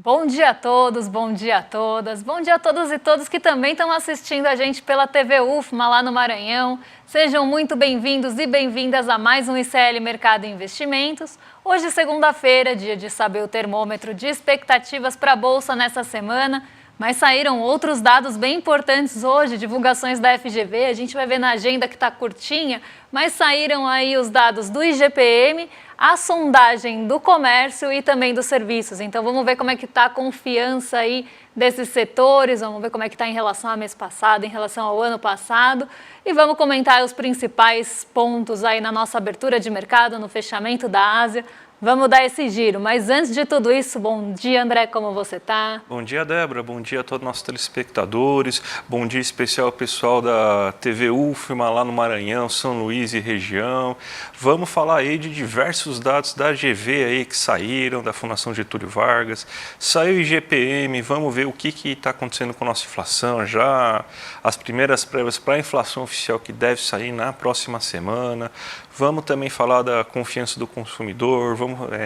Bom dia a todos, bom dia a todas, bom dia a todos e todas que também estão assistindo a gente pela TV UFMA lá no Maranhão. Sejam muito bem-vindos e bem-vindas a mais um ICL Mercado e Investimentos. Hoje, segunda-feira, dia de saber o termômetro de expectativas para a Bolsa nessa semana, mas saíram outros dados bem importantes hoje, divulgações da FGV, a gente vai ver na agenda que está curtinha, mas saíram aí os dados do IGPM, a sondagem do comércio e também dos serviços. Então vamos ver como é que está a confiança aí desses setores, vamos ver como é que está em relação ao mês passado, em relação ao ano passado e vamos comentar os principais pontos aí na nossa abertura de mercado, no fechamento da Ásia. Vamos dar esse giro, mas antes de tudo isso, bom dia André, como você está? Bom dia Débora, bom dia a todos os nossos telespectadores, bom dia especial ao pessoal da TV UFMA lá no Maranhão, São Luís e região. Vamos falar aí de diversos dados da GV aí que saíram, da Fundação Getúlio Vargas, saiu o IGPM, vamos ver o que está acontecendo com a nossa inflação já, as primeiras prévias para a inflação oficial que deve sair na próxima semana. Vamos também falar da confiança do consumidor,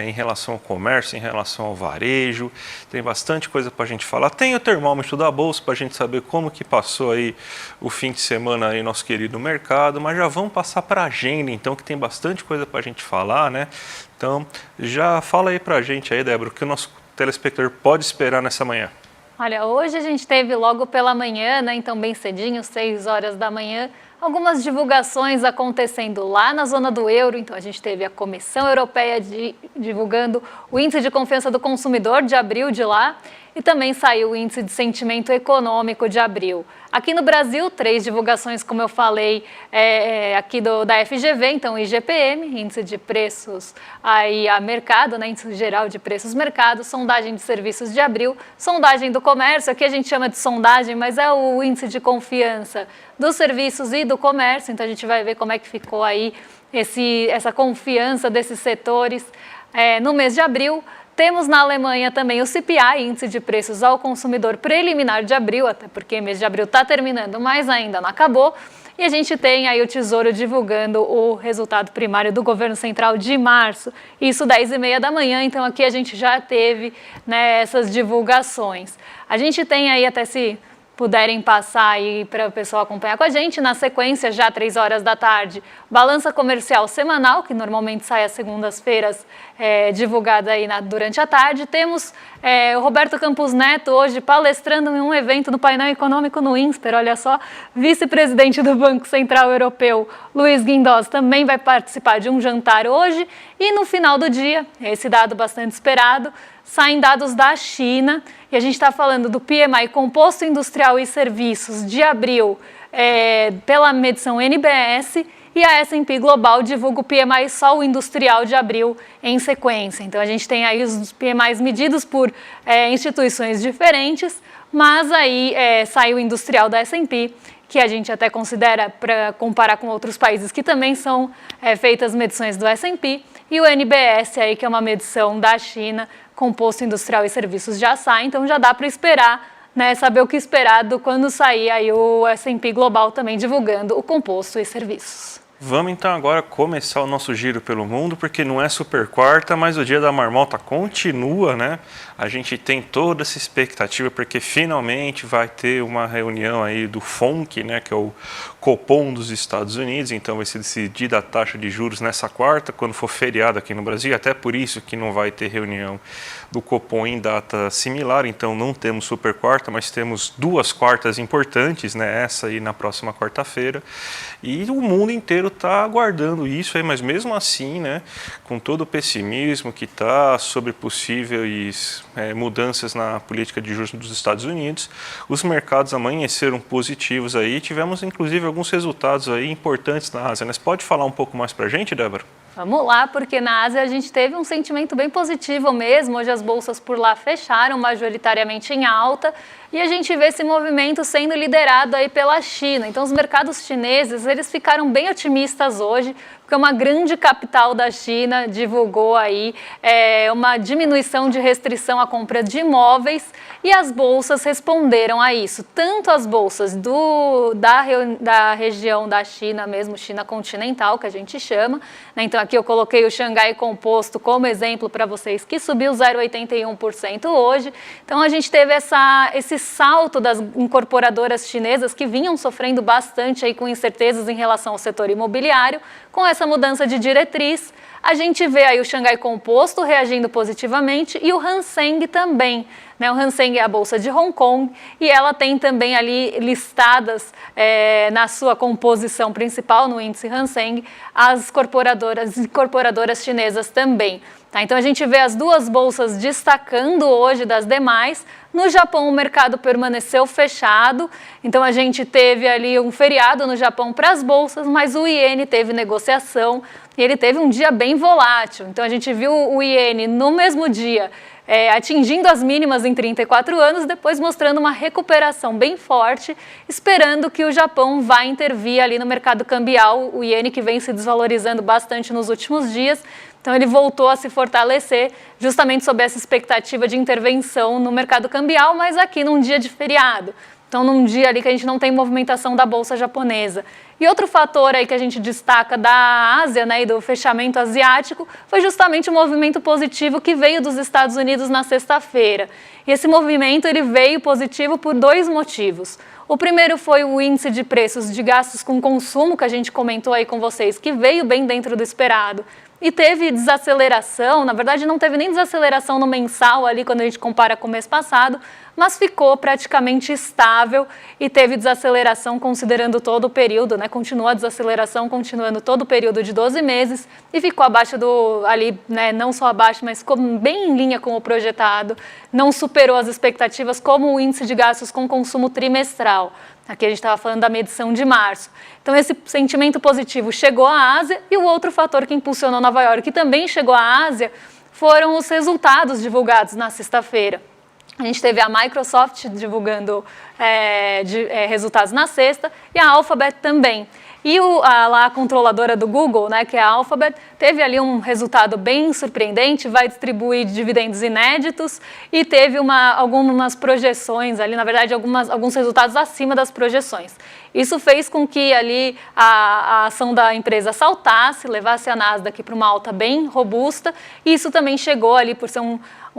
em relação ao comércio, em relação ao varejo. Tem bastante coisa para a gente falar. Tem o termômetro da Bolsa para a gente saber como que passou aí o fim de semana aí nosso querido mercado. Mas já vamos passar para a agenda, então, que tem bastante coisa para a gente falar, né? Então, já fala aí para a gente aí, Débora, o que o nosso telespectador pode esperar nessa manhã. Olha, hoje a gente teve logo pela manhã, né, então bem cedinho, 6 horas da manhã, algumas divulgações acontecendo lá na zona do euro. Então a gente teve a Comissão Europeia divulgando o Índice de Confiança do Consumidor de abril de lá e também saiu o Índice de Sentimento Econômico de abril. Aqui no Brasil, 3 divulgações, como eu falei, aqui da FGV, então IGPM, Índice de Preços aí a Mercado, né, Índice Geral de Preços Mercado, sondagem de serviços de abril, sondagem do comércio, aqui a gente chama de sondagem, mas é o Índice de Confiança dos serviços e do comércio, então a gente vai ver como é que ficou aí essa confiança desses setores no mês de abril. Temos na Alemanha também o CPI, Índice de Preços ao Consumidor Preliminar de abril, até porque mês de abril está terminando, mas ainda não acabou. E a gente tem aí o Tesouro divulgando o resultado primário do Governo Central de março, isso 10h30 da manhã, então aqui a gente já teve, né, essas divulgações. A gente tem aí, até se puderem passar aí para o pessoal acompanhar com a gente, na sequência, já 3 horas da tarde, balança comercial semanal, que normalmente sai às segundas-feiras, divulgada aí durante a tarde. Temos o Roberto Campos Neto hoje palestrando em um evento no painel econômico no INSPER, olha só, vice-presidente do Banco Central Europeu, Luiz Guindos, também vai participar de um jantar hoje. E no final do dia, esse dado bastante esperado, saem dados da China, e a gente está falando do PMI, Composto Industrial e Serviços, de abril, pela medição NBS, e a S&P Global divulga o PMI só o industrial de abril em sequência. Então a gente tem aí os PMIs medidos por instituições diferentes, mas aí sai o industrial da S&P, que a gente até considera para comparar com outros países que também são feitas medições do S&P, e o NBS, aí, que é uma medição da China, Composto Industrial e Serviços, já sai, então já dá para esperar, né, saber o que esperar quando sair aí o S&P Global também divulgando o Composto e Serviços. Vamos então agora começar o nosso giro pelo mundo, porque não é super quarta, mas o dia da marmota continua, né? A gente tem toda essa expectativa, porque finalmente vai ter uma reunião aí do FONC, né, que é o Copom dos Estados Unidos, então vai ser decidida a taxa de juros nessa quarta, quando for feriado aqui no Brasil, até por isso que não vai ter reunião do Copom em data similar, então não temos super quarta, mas temos 2 quartas importantes, né, essa aí na próxima quarta-feira, e o mundo inteiro está aguardando isso aí, mas mesmo assim, né, com todo o pessimismo que está sobre possíveis mudanças na política de juros dos Estados Unidos, os mercados amanheceram positivos aí, tivemos inclusive alguns resultados aí importantes na Ásia. Mas pode falar um pouco mais para a gente, Débora? Vamos lá, porque na Ásia a gente teve um sentimento bem positivo mesmo. Hoje as bolsas por lá fecharam majoritariamente em alta. e a gente vê esse movimento sendo liderado aí pela China. Então os mercados chineses, eles ficaram bem otimistas hoje, porque uma grande capital da China divulgou aí uma diminuição de restrição à compra de imóveis e as bolsas responderam a isso. Tanto as bolsas da região da China mesmo, China continental, que a gente chama, né? Então aqui eu coloquei o Xangai Composto como exemplo para vocês, que subiu 0,81% hoje. Então a gente teve esse salto das incorporadoras chinesas que vinham sofrendo bastante aí com incertezas em relação ao setor imobiliário. Com essa mudança de diretriz, a gente vê aí o Xangai Composto reagindo positivamente e o Hang Seng também. Né? O Hang Seng é a bolsa de Hong Kong e ela tem também ali listadas na sua composição principal, no índice Hang Seng, as incorporadoras chinesas também. Tá? Então a gente vê as duas bolsas destacando hoje das demais. No Japão o mercado permaneceu fechado, então a gente teve ali um feriado no Japão para as bolsas, mas o iene teve negociação e ele teve um dia bem volátil. Então a gente viu o iene no mesmo dia atingindo as mínimas em 34 anos, depois mostrando uma recuperação bem forte, esperando que o Japão vá intervir ali no mercado cambial, o iene que vem se desvalorizando bastante nos últimos dias. Então ele voltou a se fortalecer justamente sob essa expectativa de intervenção no mercado cambial, mas aqui num dia de feriado. Então num dia ali que a gente não tem movimentação da bolsa japonesa. E outro fator aí que a gente destaca da Ásia, né, e do fechamento asiático, foi justamente o movimento positivo que veio dos Estados Unidos na sexta-feira. E esse movimento ele veio positivo por dois motivos. O primeiro foi o índice de preços de gastos com consumo, que a gente comentou aí com vocês, que veio bem dentro do esperado. E teve desaceleração, na verdade não teve nem desaceleração no mensal ali quando a gente compara com o mês passado, mas ficou praticamente estável e teve desaceleração considerando todo o período, né? Continua a desaceleração continuando todo o período de 12 meses e ficou abaixo ali, né? Não só abaixo, mas ficou bem em linha com o projetado, não superou as expectativas como o índice de gastos com consumo trimestral. Aqui a gente estava falando da medição de março. Então esse sentimento positivo chegou à Ásia e o outro fator que impulsionou Nova York, que também chegou à Ásia, foram os resultados divulgados na sexta-feira. A gente teve a Microsoft divulgando resultados na sexta e a Alphabet também. E a controladora do Google, né, que é a Alphabet, teve ali um resultado bem surpreendente, vai distribuir dividendos inéditos e teve algumas projeções ali, na verdade, alguns resultados acima das projeções. Isso fez com que ali a ação da empresa saltasse, levasse a Nasdaq para uma alta bem robusta, e isso também chegou ali por ser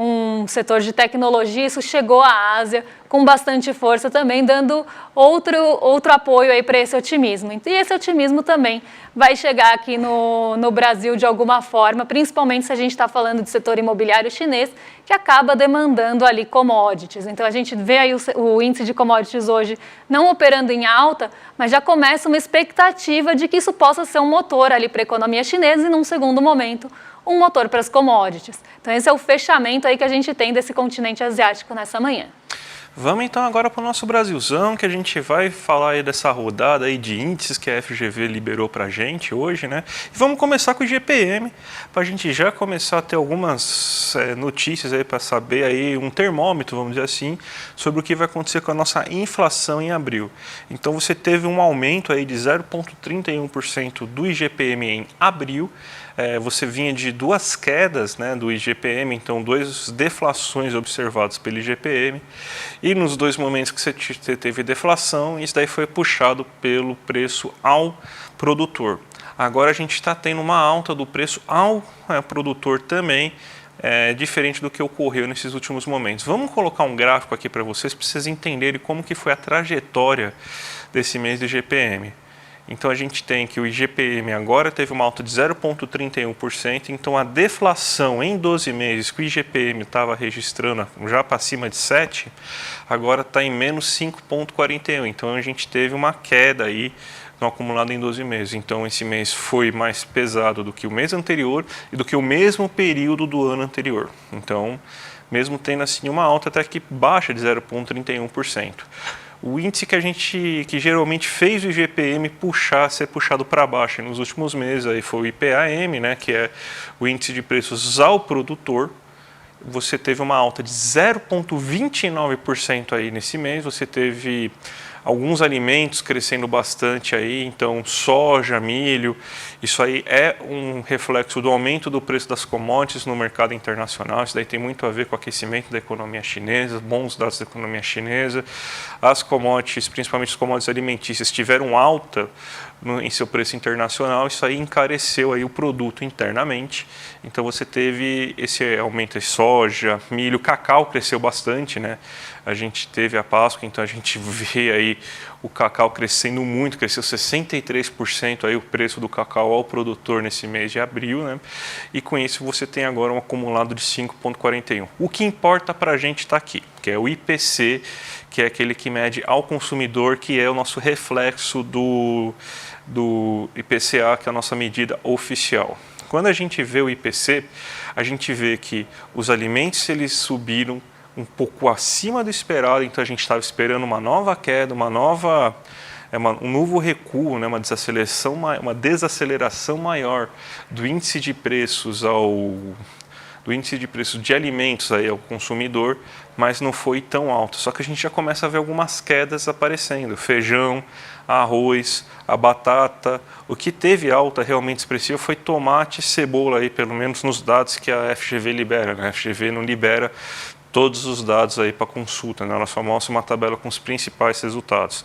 um setor de tecnologia, isso chegou à Ásia com bastante força também, dando outro apoio aí para esse otimismo. E esse otimismo também vai chegar aqui no Brasil de alguma forma, principalmente se a gente está falando de setor imobiliário chinês, que acaba demandando ali commodities. Então a gente vê aí o índice de commodities hoje não operando em alta, mas já começa uma expectativa de que isso possa ser um motor ali para a economia chinesa e num segundo momento um motor para as commodities. Então esse é o fechamento aí que a gente tem desse continente asiático nessa manhã. Vamos então agora para o nosso Brasilzão, que a gente vai falar aí dessa rodada aí de índices que a FGV liberou para a gente hoje, né? E vamos começar com o IGPM, para a gente já começar a ter algumas notícias aí para saber aí, um termômetro, vamos dizer assim, sobre o que vai acontecer com a nossa inflação em abril. Então você teve um aumento aí de 0,31% do IGPM em abril. Você vinha de duas quedas, né, do IGPM, então duas deflações observadas pelo IGPM, e nos dois momentos que você teve deflação, isso daí foi puxado pelo preço ao produtor. Agora a gente está tendo uma alta do preço ao produtor também, diferente do que ocorreu nesses últimos momentos. Vamos colocar um gráfico aqui para vocês entenderem como que foi a trajetória desse mês do IGPM. Então a gente tem que o IGPM agora teve uma alta de 0,31%, então a deflação em 12 meses que o IGPM estava registrando já para cima de 7, agora está em menos 5,41%. Então a gente teve uma queda aí no acumulado em 12 meses. Então esse mês foi mais pesado do que o mês anterior e do que o mesmo período do ano anterior. Então, mesmo tendo assim uma alta até que baixa de 0,31%. O índice que geralmente fez o IGPM ser puxado para baixo nos últimos meses aí foi o IPAM, né, que é o índice de preços ao produtor. você teve uma alta de 0,29% aí nesse mês, você teve alguns alimentos crescendo bastante aí, então soja, milho, isso aí é um reflexo do aumento do preço das commodities no mercado internacional, isso daí tem muito a ver com o aquecimento da economia chinesa, bons dados da economia chinesa, as commodities, principalmente as commodities alimentícias, tiveram alta em seu preço internacional, isso aí encareceu aí o produto internamente, então você teve esse aumento de soja, milho, cacau cresceu bastante, né? A gente teve a Páscoa, então a gente vê aí o cacau crescendo muito, cresceu 63% aí o preço do cacau ao produtor nesse mês de abril, né? E com isso você tem agora um acumulado de 5,41. O que importa para a gente está aqui, que é o IPC, que é aquele que mede ao consumidor, que é o nosso reflexo do IPCA, que é a nossa medida oficial. Quando a gente vê o IPC, a gente vê que os alimentos eles subiram um pouco acima do esperado, então a gente estava esperando uma nova queda, um novo recuo, né, uma desaceleração maior do índice de preços de alimentos aí ao consumidor, mas não foi tão alto. Só que a gente já começa a ver algumas quedas aparecendo, feijão, arroz, a batata. O que teve alta realmente expressiva foi tomate e cebola, aí, pelo menos nos dados que a FGV libera, né? A FGV não libera todos os dados aí para consulta, né? Ela só mostra uma tabela com os principais resultados.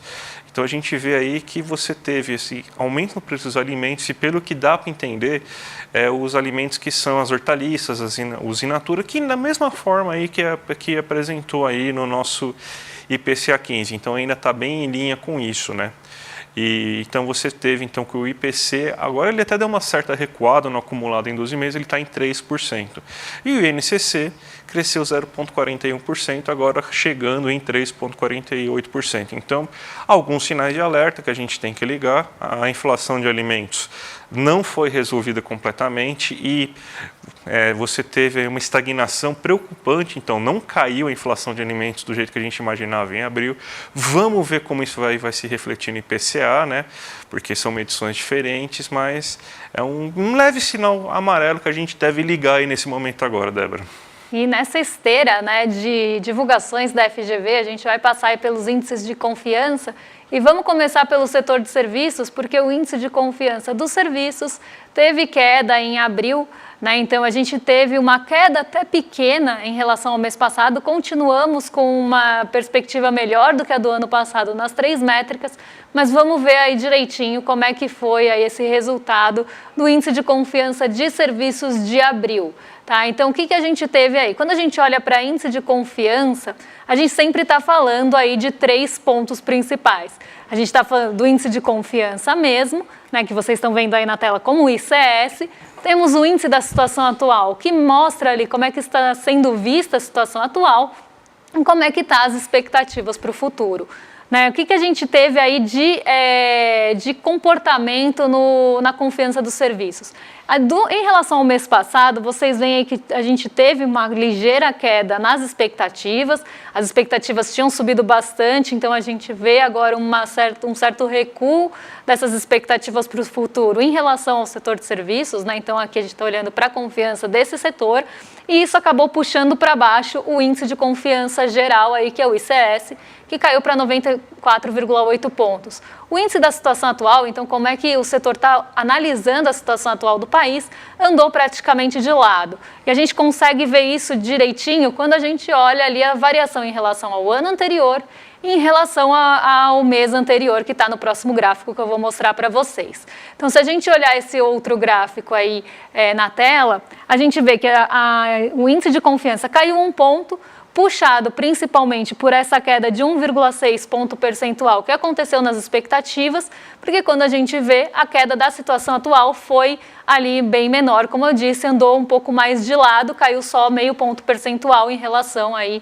Então a gente vê aí que você teve esse aumento no preço dos alimentos e pelo que dá para entender, os alimentos que são as hortaliças, os in natura, que da mesma forma aí que apresentou aí no nosso IPCA 15, então ainda está bem em linha com isso, né? E então você teve então que o IPC, agora ele até deu uma certa recuada no acumulado em 12 meses, ele está em 3%. E o INCC cresceu 0,41%, agora chegando em 3,48%. Então, alguns sinais de alerta que a gente tem que ligar. A inflação de alimentos não foi resolvida completamente e você teve uma estagnação preocupante, então não caiu a inflação de alimentos do jeito que a gente imaginava em abril. Vamos ver como isso vai se refletir no IPCA, né? Porque são medições diferentes, mas é um leve sinal amarelo que a gente deve ligar aí nesse momento agora, Débora. E nessa esteira, né, de divulgações da FGV, a gente vai passar aí pelos índices de confiança e vamos começar pelo setor de serviços, porque o índice de confiança dos serviços teve queda em abril, né? Então a gente teve uma queda até pequena em relação ao mês passado, continuamos com uma perspectiva melhor do que a do ano passado nas 3 métricas, mas vamos ver aí direitinho como é que foi aí esse resultado do índice de confiança de serviços de abril. Tá? Então, o que a gente teve aí? Quando a gente olha para índice de confiança, a gente sempre está falando aí de 3 pontos principais. A gente está falando do índice de confiança mesmo, né, que vocês estão vendo aí na tela como o ICS. Temos o índice da situação atual, que mostra ali como é que está sendo vista a situação atual e como é que estão as expectativas para o futuro. Né? O que a gente teve aí de comportamento na confiança dos serviços? Em relação ao mês passado, vocês veem aí que a gente teve uma ligeira queda nas expectativas, as expectativas tinham subido bastante, então a gente vê agora um certo recuo dessas expectativas para o futuro em relação ao setor de serviços, né? Então aqui a gente está olhando para a confiança desse setor e isso acabou puxando para baixo o índice de confiança geral, aí, que é o ICS, que caiu para 94,8 pontos. O índice da situação atual, então como é que o setor está analisando a situação atual do país, andou praticamente de lado. E a gente consegue ver isso direitinho quando a gente olha ali a variação em relação ao ano anterior e em relação ao mês anterior, que está no próximo gráfico que eu vou mostrar para vocês. Então, se a gente olhar esse outro gráfico aí na tela, a gente vê que o índice de confiança caiu 1 ponto, puxado principalmente por essa queda de 1,6 ponto percentual que aconteceu nas expectativas, porque quando a gente vê, a queda da situação atual foi ali bem menor, como eu disse, andou um pouco mais de lado, caiu só meio ponto percentual em relação aí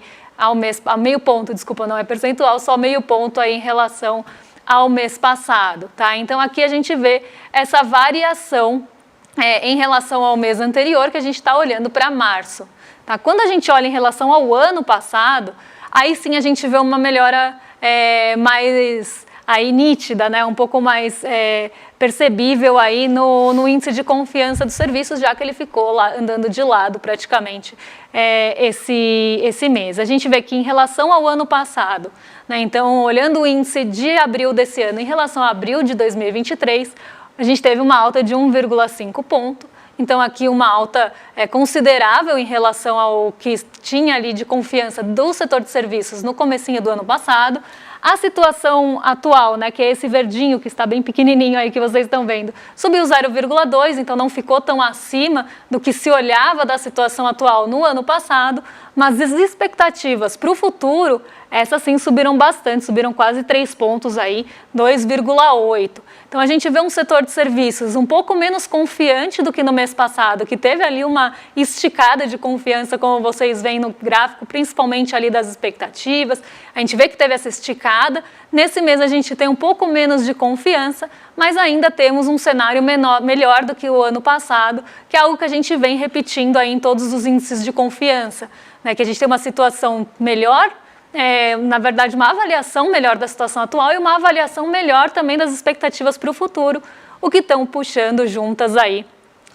meio ponto, desculpa, não é percentual, só meio ponto aí em relação ao mês passado, tá? Então aqui a gente vê essa variação em relação ao mês anterior, que a gente está olhando para março. Tá? Quando a gente olha em relação ao ano passado, aí sim a gente vê uma melhora mais aí nítida, né? Um pouco mais percebível aí no índice de confiança dos serviços, já que ele ficou lá andando de lado praticamente esse mês. A gente vê que em relação ao ano passado, né, então olhando o índice de abril desse ano em relação a abril de 2023, a gente teve uma alta de 1,5 ponto. Então, aqui uma alta considerável em relação ao que tinha ali de confiança do setor de serviços no comecinho do ano passado. A situação atual, né, que é esse verdinho que está bem pequenininho aí que vocês estão vendo, subiu 0,2, então não ficou tão acima do que se olhava da situação atual no ano passado, mas as expectativas para o futuro, essas sim subiram bastante, subiram quase 3 pontos aí, 2,8. Então a gente vê um setor de serviços um pouco menos confiante do que no mês passado, que teve ali uma esticada de confiança, como vocês veem no gráfico, principalmente ali das expectativas. A gente vê que teve essa esticada. Nesse mês a gente tem um pouco menos de confiança, mas ainda temos um cenário melhor do que o ano passado, que é algo que a gente vem repetindo aí em todos os índices de confiança, né? Que a gente tem uma situação melhor, na verdade, uma avaliação melhor da situação atual e uma avaliação melhor também das expectativas para o futuro, o que estão puxando juntas aí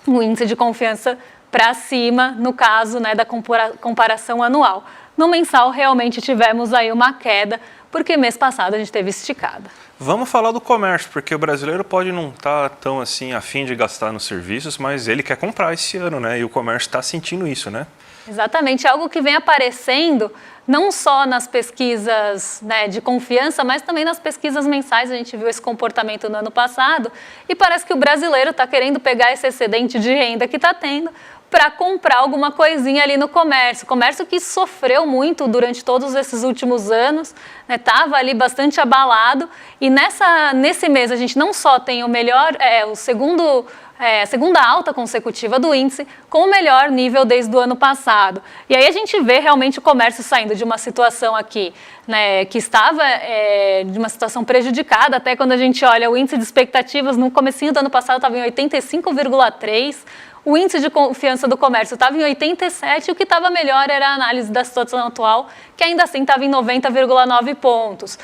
o índice de confiança para cima, no caso, né, da comparação anual. No mensal, realmente tivemos aí uma queda, porque mês passado a gente teve esticada. Vamos falar do comércio, porque o brasileiro pode não estar tão assim a fim de gastar nos serviços, mas ele quer comprar esse ano, né? E o comércio está sentindo isso, né? Exatamente, algo que vem aparecendo não só nas pesquisas, né, de confiança, mas também nas pesquisas mensais. A gente viu esse comportamento no ano passado e parece que o brasileiro está querendo pegar esse excedente de renda que está tendo para comprar alguma coisinha ali no comércio. O comércio que sofreu muito durante todos esses últimos anos, estava ali bastante abalado, e nesse mês a gente não só tem o melhor, a segunda alta consecutiva do índice, com o melhor nível desde o ano passado. E aí a gente vê realmente o comércio saindo de uma situação aqui, né, que estava de uma situação prejudicada, até quando a gente olha o índice de expectativas, no comecinho do ano passado estava em 85,3, o índice de confiança do comércio estava em 87, e o que estava melhor era a análise da situação atual, que ainda assim estava em 90,9 pontos.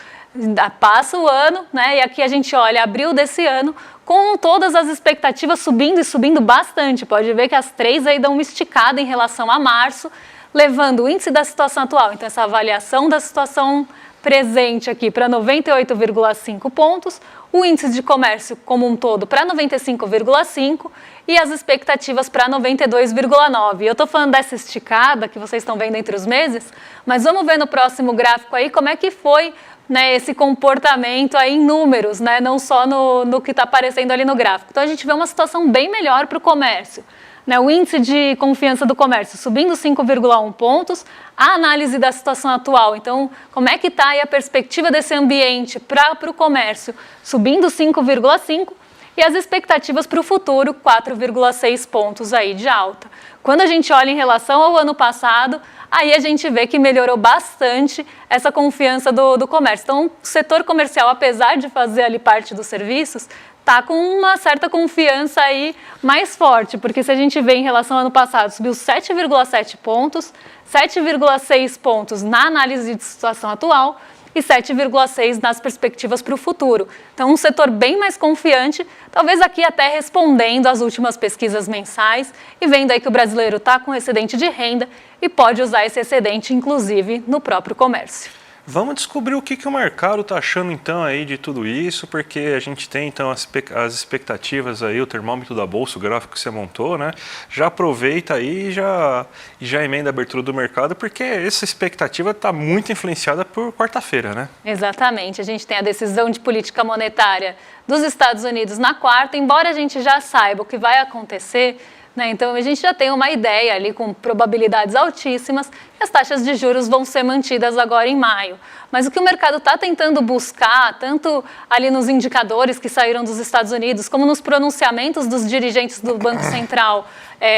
Passa o ano, né, e aqui a gente olha abril desse ano, com todas as expectativas subindo e subindo bastante. Pode ver que as três aí dão uma esticada em relação a março, levando o índice da situação atual, então essa avaliação da situação presente aqui para 98,5 pontos, o índice de comércio como um todo para 95,5 e as expectativas para 92,9. Eu estou falando dessa esticada que vocês estão vendo entre os meses, mas vamos ver no próximo gráfico aí como é que foi, né, esse comportamento aí em números, né, não só no que está aparecendo ali no gráfico. Então a gente vê uma situação bem melhor para o comércio. Né, o índice de confiança do comércio subindo 5,1 pontos, a análise da situação atual, então como é que está aí a perspectiva desse ambiente para o comércio, subindo 5,5, e as expectativas para o futuro, 4,6 pontos aí de alta. Quando a gente olha em relação ao ano passado, aí a gente vê que melhorou bastante essa confiança do comércio. Então, o setor comercial, apesar de fazer ali parte dos serviços, está com uma certa confiança aí mais forte, porque se a gente vê em relação ao ano passado, subiu 7,7 pontos, 7,6 pontos na análise de situação atual e 7,6 nas perspectivas para o futuro. Então, um setor bem mais confiante, talvez aqui até respondendo às últimas pesquisas mensais e vendo aí que o brasileiro está com excedente de renda e pode usar esse excedente, inclusive, no próprio comércio. Vamos descobrir o que o mercado está achando então aí de tudo isso, porque a gente tem então as expectativas aí, o termômetro da bolsa, o gráfico que você montou, né? Já aproveita aí e já emenda a abertura do mercado, porque essa expectativa está muito influenciada por quarta-feira, né? Exatamente, a gente tem a decisão de política monetária dos Estados Unidos na quarta, embora a gente já saiba o que vai acontecer, né? Então, a gente já tem uma ideia ali com probabilidades altíssimas que as taxas de juros vão ser mantidas agora em maio. Mas o que o mercado está tentando buscar, tanto ali nos indicadores que saíram dos Estados Unidos, como nos pronunciamentos dos dirigentes do Banco Central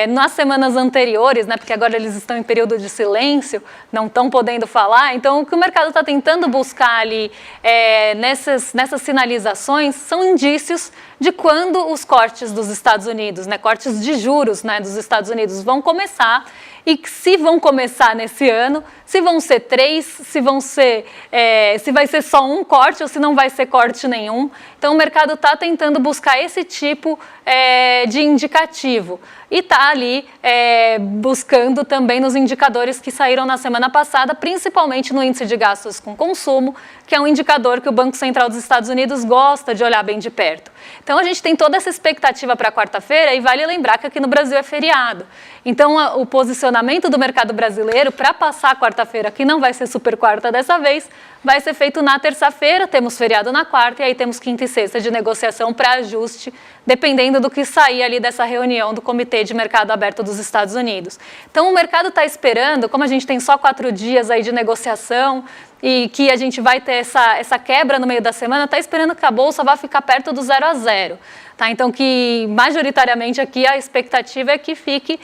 nas semanas anteriores, né, porque agora eles estão em período de silêncio, não estão podendo falar. Então, o que o mercado está tentando buscar ali nessas sinalizações são indícios de quando os cortes dos Estados Unidos, né, cortes de juros, né, dos Estados Unidos vão começar e se vão começar nesse ano, se vão ser 3, se vai ser só um corte ou se não vai ser corte nenhum. Então o mercado está tentando buscar esse tipo de indicativo e está ali buscando também nos indicadores que saíram na semana passada, principalmente no índice de gastos com consumo, que é um indicador que o Banco Central dos Estados Unidos gosta de olhar bem de perto. Então a gente tem toda essa expectativa para quarta-feira e vale lembrar que aqui no Brasil é feriado. Então o posicionamento do mercado brasileiro para passar a quarta-feira, que não vai ser super quarta dessa vez, vai ser feito na terça-feira, temos feriado na quarta e aí temos quinta e sexta de negociação para ajuste, dependendo do que sair ali dessa reunião do Comitê de Mercado Aberto dos Estados Unidos. Então o mercado está esperando, como a gente tem só 4 dias aí de negociação e que a gente vai ter essa quebra no meio da semana, está esperando que a Bolsa vá ficar perto do 0 a 0. Tá? Então, que majoritariamente aqui a expectativa é que fique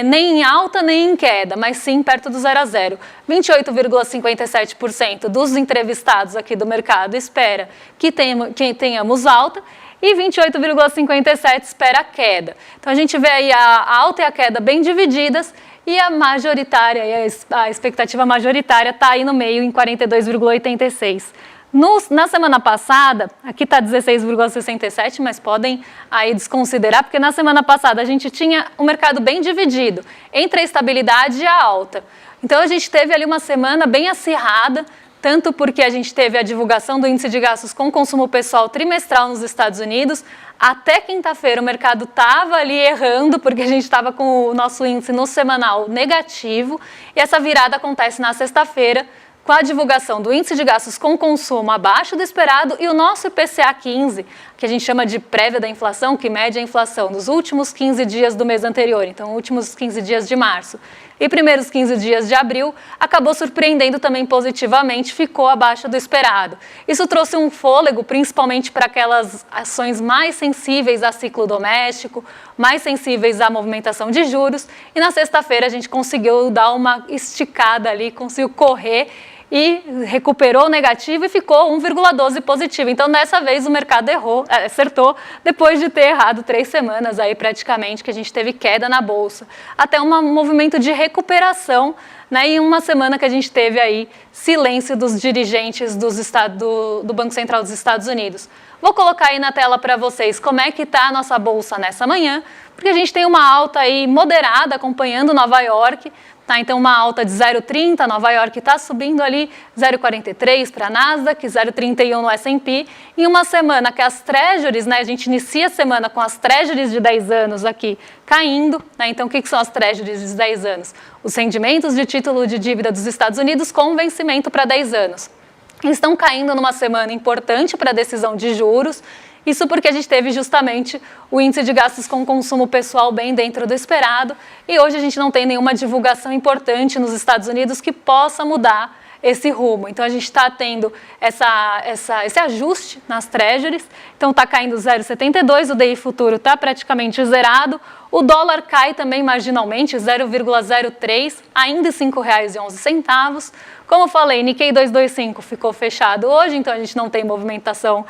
nem em alta nem em queda, mas sim perto do 0 a 0. 28,57% dos entrevistados aqui do mercado espera que tenhamos alta e 28,57% espera queda. Então, a gente vê aí a alta e a queda bem divididas e a majoritária, a expectativa majoritária está aí no meio em 42,86%. Na semana passada, aqui está 16,67, mas podem aí desconsiderar, porque na semana passada a gente tinha um mercado bem dividido entre a estabilidade e a alta. Então a gente teve ali uma semana bem acirrada, tanto porque a gente teve a divulgação do índice de gastos com consumo pessoal trimestral nos Estados Unidos. Até quinta-feira o mercado estava ali errando, porque a gente estava com o nosso índice no semanal negativo, e essa virada acontece na sexta-feira, com a divulgação do índice de gastos com consumo abaixo do esperado e o nosso IPCA 15, que a gente chama de prévia da inflação, que mede a inflação dos últimos 15 dias do mês anterior, então últimos 15 dias de março e primeiros 15 dias de abril, acabou surpreendendo também positivamente, ficou abaixo do esperado. Isso trouxe um fôlego, principalmente para aquelas ações mais sensíveis a ciclo doméstico, mais sensíveis à movimentação de juros, e na sexta-feira a gente conseguiu dar uma esticada ali, conseguiu correr e recuperou o negativo e ficou 1,12 positivo. Então, dessa vez, o mercado acertou, depois de ter errado 3 semanas aí praticamente, que a gente teve queda na Bolsa. Até um movimento de recuperação, né, e uma semana que a gente teve aí silêncio dos dirigentes do Banco Central dos Estados Unidos. Vou colocar aí na tela para vocês como é que está a nossa Bolsa nessa manhã, porque a gente tem uma alta aí moderada acompanhando Nova York. Tá, então uma alta de 0,30, Nova York está subindo ali, 0,43 para a Nasdaq, 0,31 no S&P, em uma semana que as Treasuries, né, a gente inicia a semana com as Treasuries de 10 anos aqui caindo, né, então o que são as Treasuries de 10 anos? Os rendimentos de título de dívida dos Estados Unidos com vencimento para 10 anos. Eles estão caindo numa semana importante para a decisão de juros. Isso porque a gente teve justamente o índice de gastos com consumo pessoal bem dentro do esperado e hoje a gente não tem nenhuma divulgação importante nos Estados Unidos que possa mudar esse rumo. Então a gente está tendo esse ajuste nas Treasuries, então está caindo 0,72, o DI futuro está praticamente zerado, o dólar cai também marginalmente, 0,03, ainda R$ 5,11. Como eu falei, Nikkei 225 ficou fechado hoje, então a gente não tem movimentação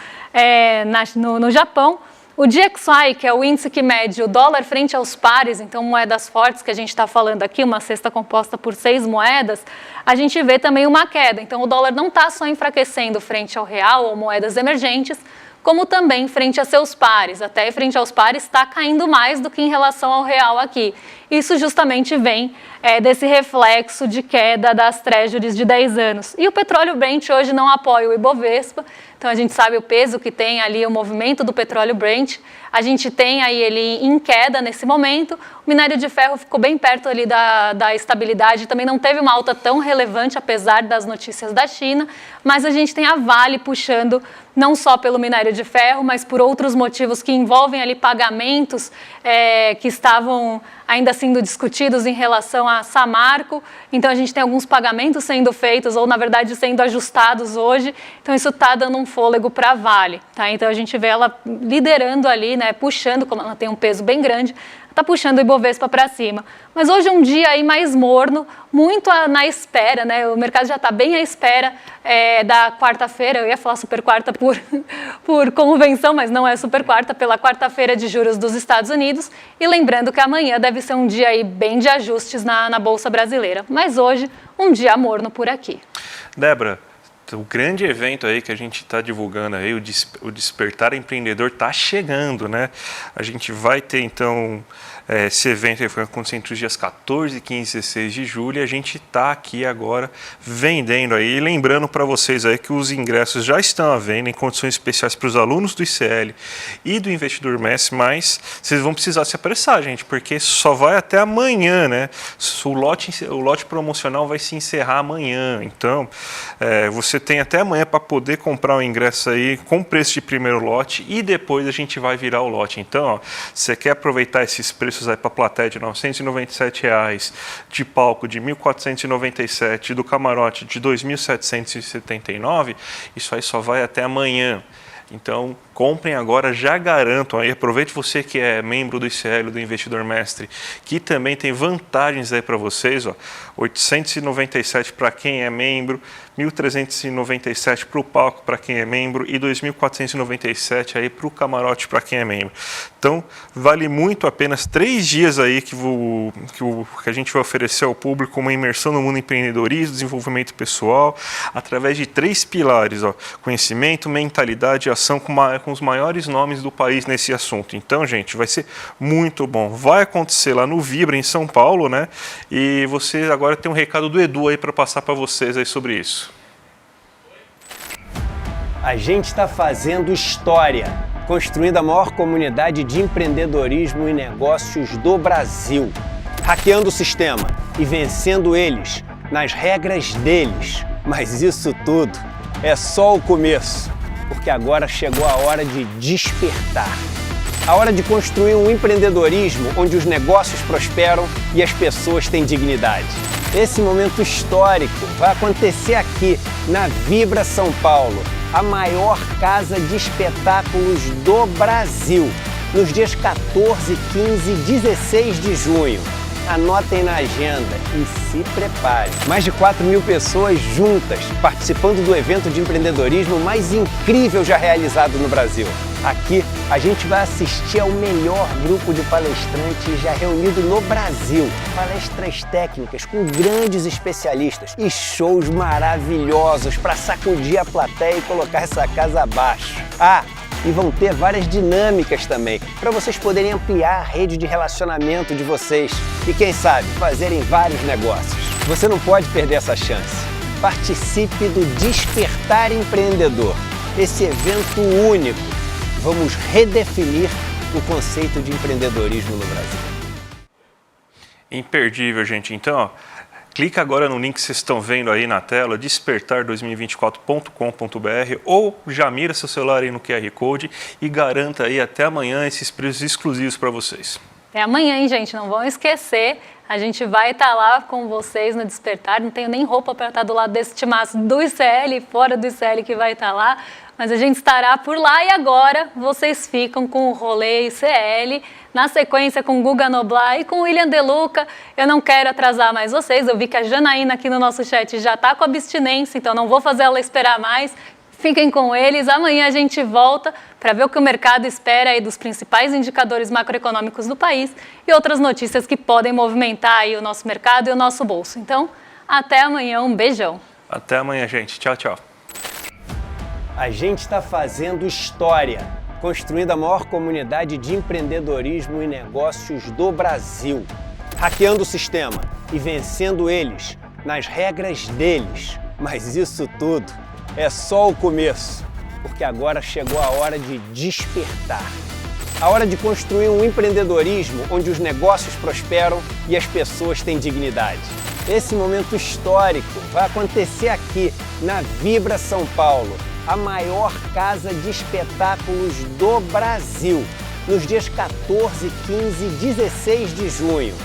no Japão. O DXY, que é o índice que mede o dólar frente aos pares, então moedas fortes que a gente está falando aqui, uma cesta composta por 6 moedas, a gente vê também uma queda. Então o dólar não está só enfraquecendo frente ao real ou moedas emergentes, como também frente a seus pares. Até frente aos pares está caindo mais do que em relação ao real aqui. Isso justamente vem desse reflexo de queda das Treasuries de 10 anos. E o petróleo Brent hoje não apoia o Ibovespa, então a gente sabe o peso que tem ali o movimento do petróleo Brent. A gente tem aí ele em queda nesse momento. O minério de ferro ficou bem perto ali da estabilidade, também não teve uma alta tão relevante, apesar das notícias da China, mas a gente tem a Vale puxando não só pelo minério de ferro, mas por outros motivos que envolvem ali pagamentos que estavam ainda sendo discutidos em relação a Samarco. Então a gente tem alguns pagamentos sendo feitos ou na verdade sendo ajustados hoje, então isso está dando um um fôlego para a Vale, tá? Então a gente vê ela liderando ali, né, puxando, como ela tem um peso bem grande, está puxando o Ibovespa para cima. Mas hoje é um dia aí mais morno, muito na espera, né? O mercado já está bem à espera da quarta-feira. Eu ia falar super quarta por convenção, mas não é super quarta, pela quarta-feira de juros dos Estados Unidos. E lembrando que amanhã deve ser um dia aí bem de ajustes na Bolsa Brasileira. Mas hoje, um dia morno por aqui. Débora, o grande evento aí que a gente está divulgando aí, o Despertar Empreendedor, está chegando, né? A gente vai ter, então, esse evento aí vai acontecer entre os dias 14, 15 e 16 de julho, e a gente está aqui agora vendendo aí, lembrando para vocês aí que os ingressos já estão à venda em condições especiais para os alunos do ICL e do Investidor Mestre, mas vocês vão precisar se apressar, gente, porque só vai até amanhã, né? O lote promocional vai se encerrar amanhã, então você tem até amanhã para poder comprar o ingresso aí com preço de primeiro lote e depois a gente vai virar o lote. Então, ó, você quer aproveitar esses preços aí para a plateia de R$ 997, de palco de R$ 1.497, do camarote de R$ 2.779, isso aí só vai até amanhã. Então, comprem agora, já garantam aí, aproveite você que é membro do ICL, do Investidor Mestre, que também tem vantagens aí para vocês, ó, 897 para quem é membro, 1.397 para o palco para quem é membro e 2.497 aí para o camarote para quem é membro. Então, vale muito a pena 3 dias aí que a gente vai oferecer ao público uma imersão no mundo empreendedorismo, desenvolvimento pessoal, através de 3 pilares, ó, conhecimento, mentalidade e ação com os maiores nomes do país nesse assunto. Então, gente, vai ser muito bom. Vai acontecer lá no Vibra, em São Paulo, né? E você agora tem um recado do Edu aí para passar para vocês aí sobre isso. A gente está fazendo história, construindo a maior comunidade de empreendedorismo e negócios do Brasil, hackeando o sistema e vencendo eles nas regras deles. Mas isso tudo é só o começo, porque agora chegou a hora de despertar. A hora de construir um empreendedorismo onde os negócios prosperam e as pessoas têm dignidade. Esse momento histórico vai acontecer aqui, na Vibra São Paulo, a maior casa de espetáculos do Brasil, nos dias 14, 15 e 16 de junho. Anotem na agenda e se preparem. Mais de 4.000 pessoas juntas, participando do evento de empreendedorismo mais incrível já realizado no Brasil. Aqui a gente vai assistir ao melhor grupo de palestrantes já reunido no Brasil. Palestras técnicas com grandes especialistas e shows maravilhosos para sacudir a plateia e colocar essa casa abaixo. E vão ter várias dinâmicas também, para vocês poderem ampliar a rede de relacionamento de vocês e, quem sabe, fazerem vários negócios. Você não pode perder essa chance. Participe do Despertar Empreendedor, esse evento único. Vamos redefinir o conceito de empreendedorismo no Brasil. Imperdível, gente. Então, ó, clica agora no link que vocês estão vendo aí na tela, despertar2024.com.br, ou já mira seu celular aí no QR Code e garanta aí até amanhã esses preços exclusivos para vocês. Até amanhã, hein, gente? Não vão esquecer. A gente vai estar lá com vocês no Despertar. Não tenho nem roupa para estar do lado desse timaço do ICL, fora do ICL que vai estar lá. Mas a gente estará por lá e agora vocês ficam com o Rolê ICL, na sequência com o Guga Noblar e com o William De Luca. Eu não quero atrasar mais vocês, eu vi que a Janaína aqui no nosso chat já está com abstinência, então não vou fazer ela esperar mais. Fiquem com eles, amanhã a gente volta para ver o que o mercado espera aí dos principais indicadores macroeconômicos do país e outras notícias que podem movimentar aí o nosso mercado e o nosso bolso. Então, até amanhã, um beijão. Até amanhã, gente. Tchau, tchau. A gente está fazendo história, construindo a maior comunidade de empreendedorismo e negócios do Brasil, hackeando o sistema e vencendo eles nas regras deles. Mas isso tudo é só o começo, porque agora chegou a hora de despertar. A hora de construir um empreendedorismo onde os negócios prosperam e as pessoas têm dignidade. Esse momento histórico vai acontecer aqui, na Vibra São Paulo, a maior casa de espetáculos do Brasil, nos dias 14, 15 e 16 de junho.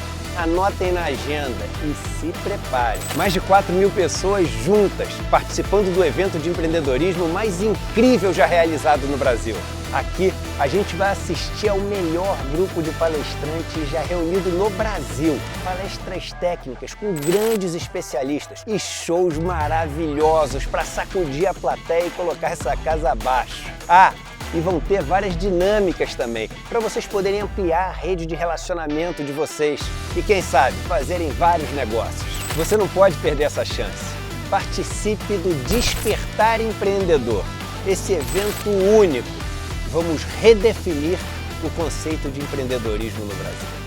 anotem na agenda e se preparem. Mais de 4.000 pessoas juntas, participando do evento de empreendedorismo mais incrível já realizado no Brasil. Aqui a gente vai assistir ao melhor grupo de palestrantes já reunido no Brasil. Palestras técnicas com grandes especialistas e shows maravilhosos para sacudir a plateia e colocar essa casa abaixo. E vão ter várias dinâmicas também, para vocês poderem ampliar a rede de relacionamento de vocês e, quem sabe, fazerem vários negócios. Você não pode perder essa chance. Participe do Despertar Empreendedor, esse evento único. Vamos redefinir o conceito de empreendedorismo no Brasil.